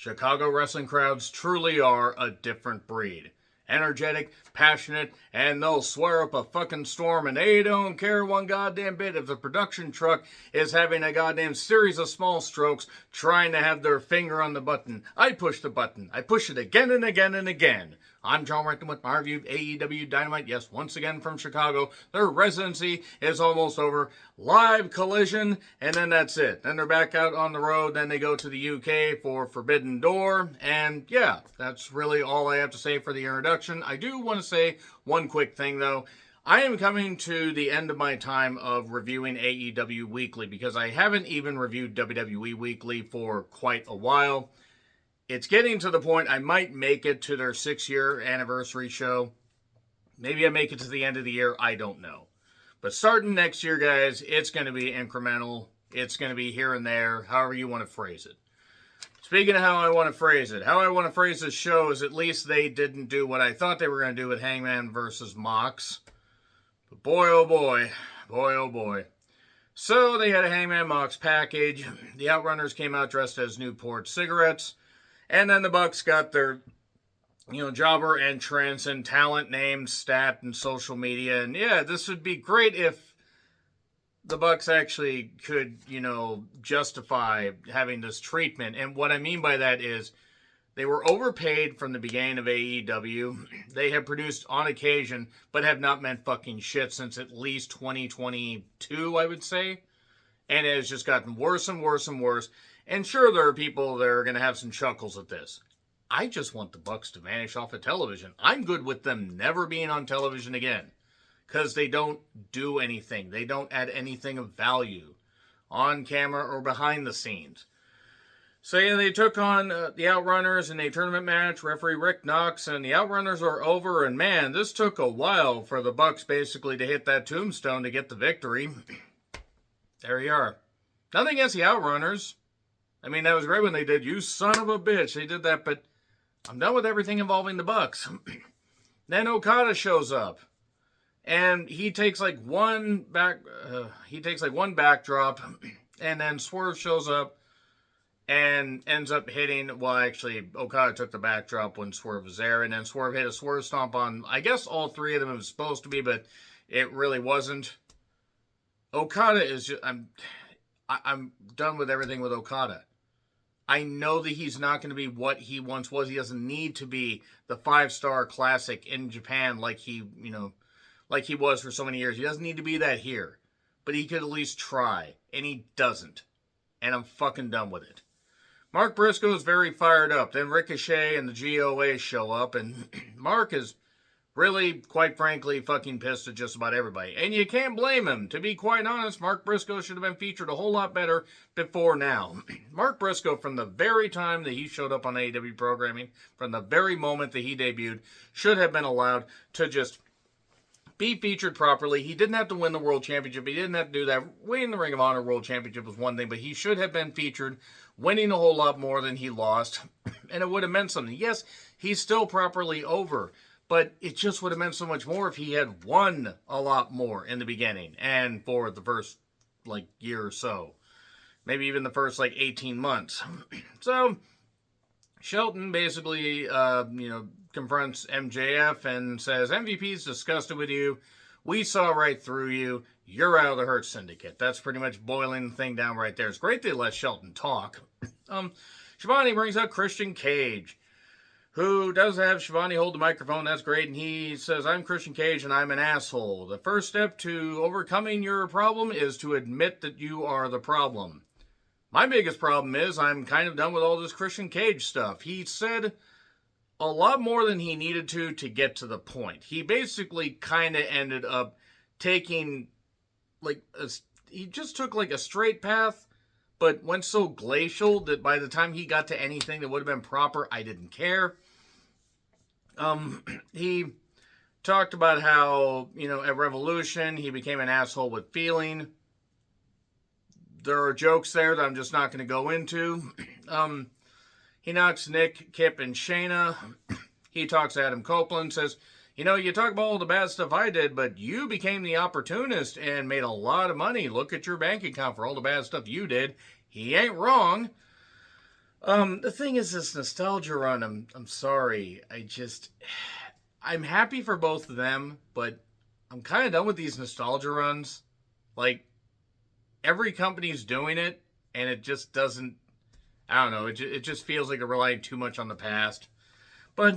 Chicago wrestling crowds truly are a different breed. Energetic, passionate, and they'll swear up a fucking storm, and they don't care one goddamn bit if the production truck is having a goddamn series of small strokes trying to have their finger on the button. I push the button. I push it again and again and again. I'm John Recton with my review of AEW Dynamite. Yes, once again from Chicago. Their residency is almost over. Live Collision, and then that's it. Then they're back out on the road. Then they go to the UK for Forbidden Door. And yeah, that's really all I have to say for the introduction. I do want to say one quick thing, though. I am coming to the end of my time of reviewing AEW Weekly because I haven't even reviewed WWE Weekly for quite a while. It's getting to the point I might make it to their 6-year anniversary show. Maybe I make it to the end of the year. I don't know. But starting next year, guys, it's going to be incremental. It's going to be here and there, however you want to phrase it. Speaking of how I want to phrase it, how I want to phrase this show is at least they didn't do what I thought they were going to do with Hangman versus Mox. But boy, oh boy. Boy, oh boy. So they had a Hangman Mox package. The Outrunners came out dressed as Newport cigarettes. And then the Bucks got their, jobber entrance and talent name, stat, and social media. And yeah, this would be great if the Bucks actually could, justify having this treatment. And what I mean by that is they were overpaid from the beginning of AEW. They have produced on occasion, but have not meant fucking shit since at least 2022, I would say. And it has just gotten worse and worse and worse. And sure, there are people that are going to have some chuckles at this. I just want the Bucks to vanish off of television. I'm good with them never being on television again. Because they don't do anything. They don't add anything of value on camera or behind the scenes. So yeah, they took on the Outrunners in a tournament match. Referee Rick Knox, and the Outrunners are over. And man, this took a while for the Bucks basically to hit that tombstone to get the victory. There you are. Nothing against the Outrunners. I mean, that was great when they did. You son of a bitch. They did that, but I'm done with everything involving the Bucks. Then Okada shows up. And he takes like one backdrop. And then Swerve shows up and ends up hitting, well, actually, Okada took the backdrop when Swerve was there. And then Swerve hit a Swerve stomp on, I guess all three of them it was supposed to be, but it really wasn't. Okada is just, I'm done with everything with Okada. I know that he's not going to be what he once was. He doesn't need to be the 5-star classic in Japan like he was for so many years. He doesn't need to be that here. But he could at least try. And he doesn't. And I'm fucking done with it. Mark Briscoe is very fired up. Then Ricochet and the GOA show up. And Mark is really, quite frankly, fucking pissed at just about everybody. And you can't blame him. To be quite honest, Mark Briscoe should have been featured a whole lot better before now. Mark Briscoe, from the very time that he showed up on AEW programming, from the very moment that he debuted, should have been allowed to just be featured properly. He didn't have to win the World Championship. He didn't have to do that. Winning the Ring of Honor World Championship was one thing, but he should have been featured, winning a whole lot more than he lost. And it would have meant something. Yes, he's still properly over. But it just would have meant so much more if he had won a lot more in the beginning and for the first, year or so. Maybe even the first, 18 months. So, Shelton basically, confronts MJF and says, MVP's disgusted with you. We saw right through you. You're out of the Hurt Syndicate. That's pretty much boiling the thing down right there. It's great they let Shelton talk. Shivani brings out Christian Cage, who does have Shivani hold the microphone. That's great. And he says, I'm Christian Cage and I'm an asshole. The first step to overcoming your problem is to admit that you are the problem. My biggest problem is I'm kind of done with all this Christian Cage stuff. He said a lot more than he needed to get to the point. He basically kind of ended up taking, he just took a straight path, but went so glacial that by the time he got to anything that would have been proper, I didn't care. He talked about how, at Revolution, he became an asshole with feeling. There are jokes there that I'm just not going to go into. He knocks Nick, Kip, and Shayna. He talks to Adam Copeland, says, you talk about all the bad stuff I did, but you became the opportunist and made a lot of money. Look at your bank account for all the bad stuff you did. He ain't wrong. The thing is, this nostalgia run, I'm sorry. I'm happy for both of them, but I'm kind of done with these nostalgia runs. Like, every company's doing it, and it just doesn't, I don't know, it just feels like they're relying too much on the past. But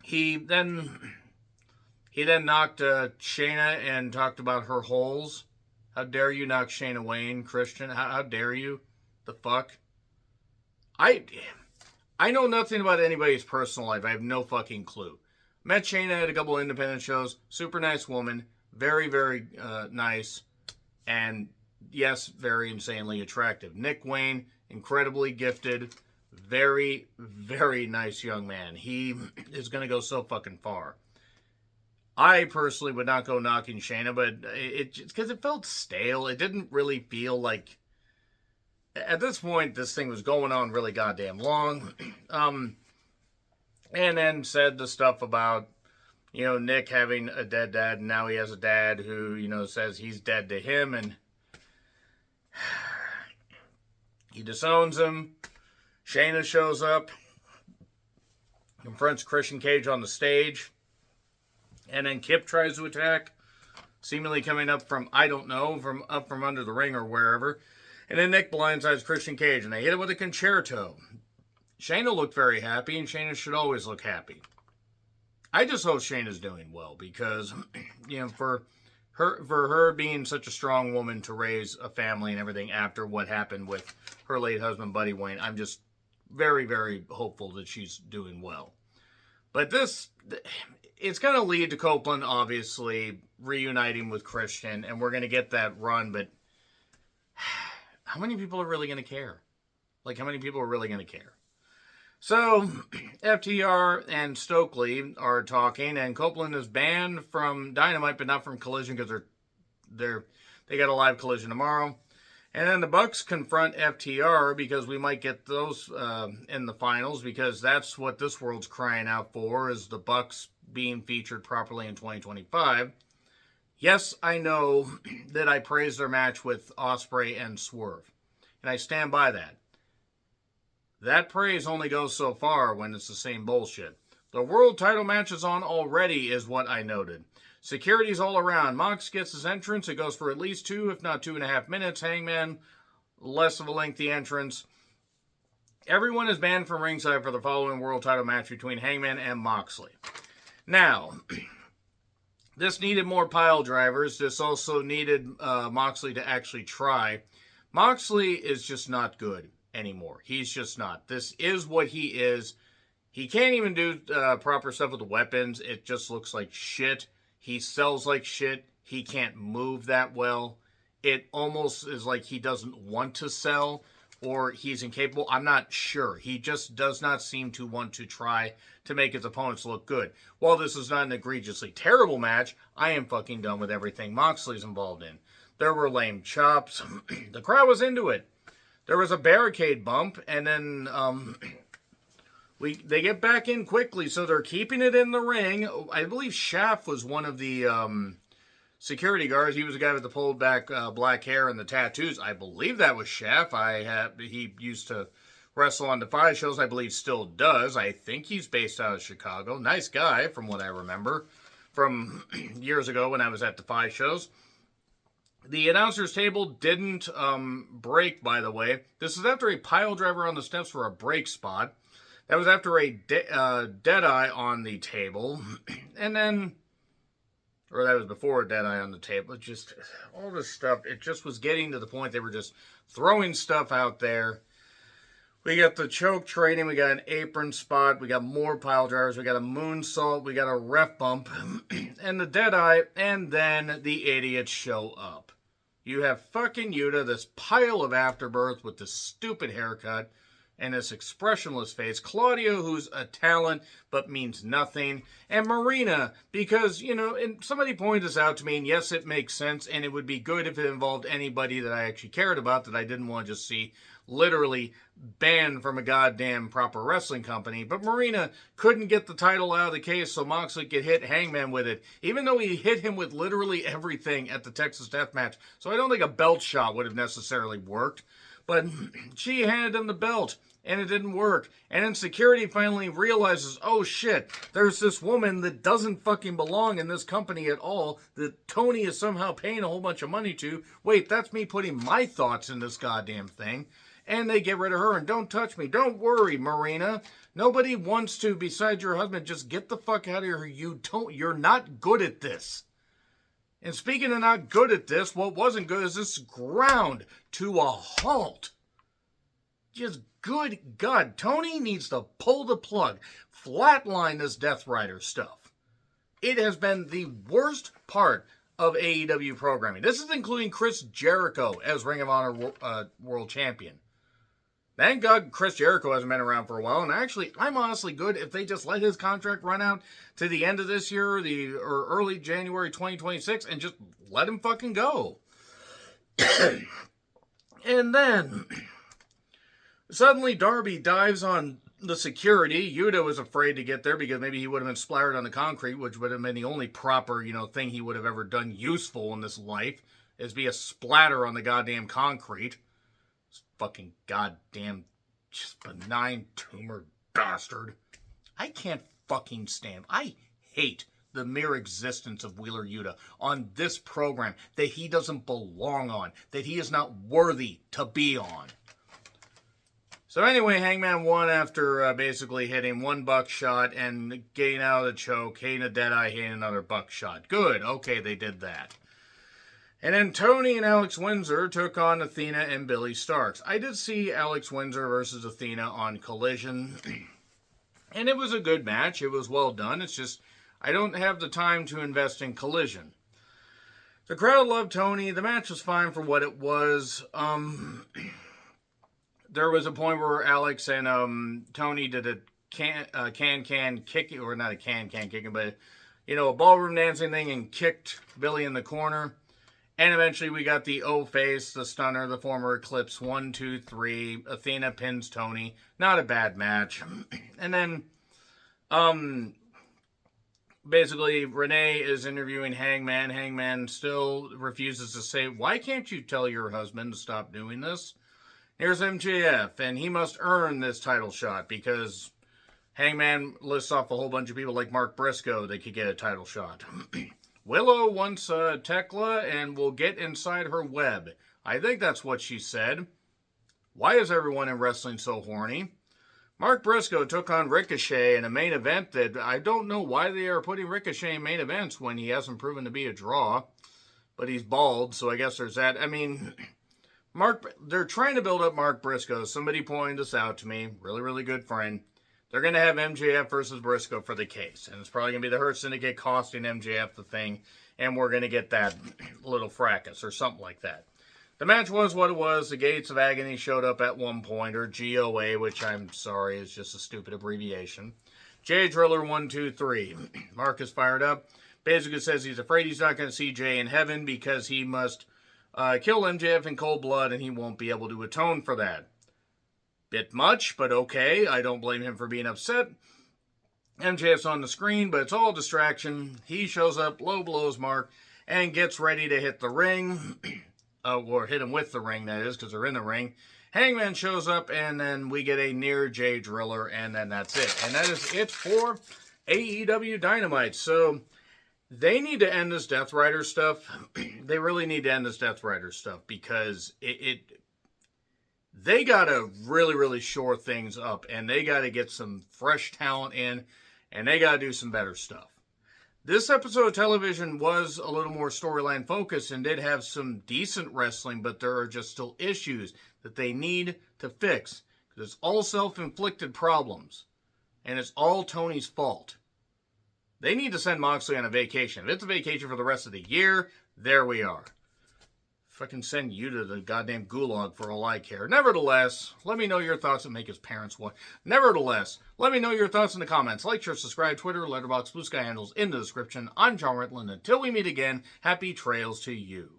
he then he then knocked Shayna and talked about her holes. How dare you knock Shayna Wayne, Christian? How dare you? The fuck? I I know nothing about anybody's personal life. I have no fucking clue. Met Shayna at a couple independent shows. Super nice woman. Very, very nice. And yes, very insanely attractive. Nick Wayne, incredibly gifted. Very, very nice young man. He is going to go so fucking far. I personally would not go knocking Shayna, but it's because it felt stale. It didn't really feel like at this point, this thing was going on really goddamn long. And then said the stuff about, Nick having a dead dad, and now he has a dad who, says he's dead to him, and he disowns him. Shayna shows up, confronts Christian Cage on the stage, and then Kip tries to attack, seemingly coming up from, I don't know, from under the ring or wherever. And then Nick blindsides Christian Cage, and they hit it with a concerto. Shayna looked very happy, and Shayna should always look happy. I just hope Shayna's doing well, because, for her being such a strong woman to raise a family and everything after what happened with her late husband, Buddy Wayne, I'm just very, very hopeful that she's doing well. But it's going to lead to Copeland, obviously, reuniting with Christian, and we're going to get that run, but how many people are really going to care? Like, how many people are really going to care? So, FTR and Stokely are talking, and Copeland is banned from Dynamite, but not from Collision, because they got a live Collision tomorrow. And then the Bucks confront FTR, because we might get those in the finals, because that's what this world's crying out for, is the Bucks being featured properly in 2025. Yes, I know that I praised their match with Ospreay and Swerve, and I stand by that. That praise only goes so far when it's the same bullshit. The world title match is on already, is what I noted. Security's all around. Mox gets his entrance. It goes for at least 2, if not 2.5 minutes. Hangman, less of a lengthy entrance. Everyone is banned from ringside for the following world title match between Hangman and Moxley. Now, this needed more pile drivers. This also needed Moxley to actually try. Moxley is just not good anymore. He's just not. This is what he is. He can't even do proper stuff with the weapons. It just looks like shit. He sells like shit. He can't move that well. It almost is like he doesn't want to sell, or he's incapable. I'm not sure. He just does not seem to want to try to make his opponents look good. While this is not an egregiously terrible match, I am fucking done with everything Moxley's involved in. There were lame chops. The crowd was into it. There was a barricade bump, and then they get back in quickly, so they're keeping it in the ring. I believe Shaft was one of the security guards. He was the guy with the pulled back black hair and the tattoos. I believe that was Shaft. He used to wrestle on Defy shows. I believe still does. I think he's based out of Chicago. Nice guy, from what I remember from years ago when I was at Defy shows. The announcer's table didn't break, by the way. This is after a pile driver on the steps for a break spot. That was after a Deadeye on the table. And then, or that was before a Deadeye on the table. Just, all this stuff, it just was getting to the point they were just throwing stuff out there. We got the choke training, we got an apron spot, we got more pile drivers, we got a moonsault, we got a ref bump, and the Deadeye, and then the idiots show up. You have fucking Yuta, this pile of afterbirth with this stupid haircut and this expressionless face. Claudio, who's a talent but means nothing. And Marina, because, and somebody pointed this out to me, and yes, it makes sense, and it would be good if it involved anybody that I actually cared about, that I didn't want to just see literally banned from a goddamn proper wrestling company. But Marina couldn't get the title out of the case so Moxley could hit Hangman with it, even though he hit him with literally everything at the Texas Death Match. So I don't think a belt shot would have necessarily worked. But she handed him the belt. And it didn't work. And then security finally realizes, oh shit, there's this woman that doesn't fucking belong in this company at all, that Tony is somehow paying a whole bunch of money to. Wait, that's me putting my thoughts in this goddamn thing. And they get rid of her, and don't touch me. Don't worry, Marina. Nobody wants to, besides your husband. Just get the fuck out of here. You're not good at this. And speaking of not good at this, what wasn't good is this ground to a halt. Just good God, Tony needs to pull the plug. Flatline this Death Rider stuff. It has been the worst part of AEW programming. This is including Chris Jericho as Ring of Honor World Champion. Thank God Chris Jericho hasn't been around for a while. And actually, I'm honestly good if they just let his contract run out to the end of this year or early January 2026 and just let him fucking go. And then suddenly Darby dives on the security. Yuta was afraid to get there because maybe he would have been splattered on the concrete, which would have been the only proper, thing he would have ever done useful in this life, is be a splatter on the goddamn concrete. Fucking goddamn just benign tumor bastard. I can't fucking stand. I hate the mere existence of Wheeler Yuta on this program that he doesn't belong on, that he is not worthy to be on. So anyway, Hangman won after basically hitting one buckshot and getting out of the choke, hitting a deadeye, hitting another buckshot. Good. Okay, they did that. And then Tony and Alex Windsor took on Athena and Billy Starks. I did see Alex Windsor versus Athena on Collision. And it was a good match. It was well done. It's just, I don't have the time to invest in Collision. The crowd loved Tony. The match was fine for what it was. There was a point where Alex and Tony did a can kicking, or not a can kicking, but, a ballroom dancing thing and kicked Billy in the corner. And eventually we got the O-Face, the Stunner, the former Eclipse, 1, 2, 3. Athena pins Tony. Not a bad match. And then, basically, Renee is interviewing Hangman. Hangman still refuses to say, why can't you tell your husband to stop doing this? Here's MJF, and he must earn this title shot because Hangman lists off a whole bunch of people like Mark Briscoe that could get a title shot. Willow wants Tekla and will get inside her web. I think that's what she said. Why is everyone in wrestling so horny? Mark Briscoe took on Ricochet in a main event that I don't know why they are putting Ricochet in main events when he hasn't proven to be a draw. But he's bald, so I guess there's that. I mean, they're trying to build up Mark Briscoe. Somebody pointed this out to me. Really, really good friend. They're going to have MJF versus Briscoe for the case. And it's probably going to be the Hurt Syndicate costing MJF the thing. And we're going to get that little fracas or something like that. The match was what it was. The Gates of Agony showed up at one point. Or GOA, which I'm sorry is just a stupid abbreviation. Jay Driller 1, 2, 3. Mark is fired up. Basically says he's afraid he's not going to see Jay in heaven because he must kill MJF in cold blood. And he won't be able to atone for that. Bit much, but okay. I don't blame him for being upset. MJF's on the screen, but it's all distraction. He shows up, low blows Mark, and gets ready to hit the ring. Or hit him with the ring, that is, because they're in the ring. Hangman shows up, and then we get a near Jay Driller, and then that's it. And that is it for AEW Dynamite. So they need to end this Death Rider stuff. They really need to end this Death Rider stuff because they got to really, really shore things up, and they got to get some fresh talent in, and they got to do some better stuff. This episode of television was a little more storyline focused and did have some decent wrestling, but there are just still issues that they need to fix because it's all self-inflicted problems, and it's all Tony's fault. They need to send Moxley on a vacation. If it's a vacation for the rest of the year, there we are. Fucking send you to the goddamn gulag for all I care. Nevertheless, let me know your thoughts and make his parents what. Nevertheless, let me know your thoughts in the comments. Like, share, subscribe, Twitter, Letterboxd, Blue Sky handles in the description. I'm John Ritland. Until we meet again, happy trails to you.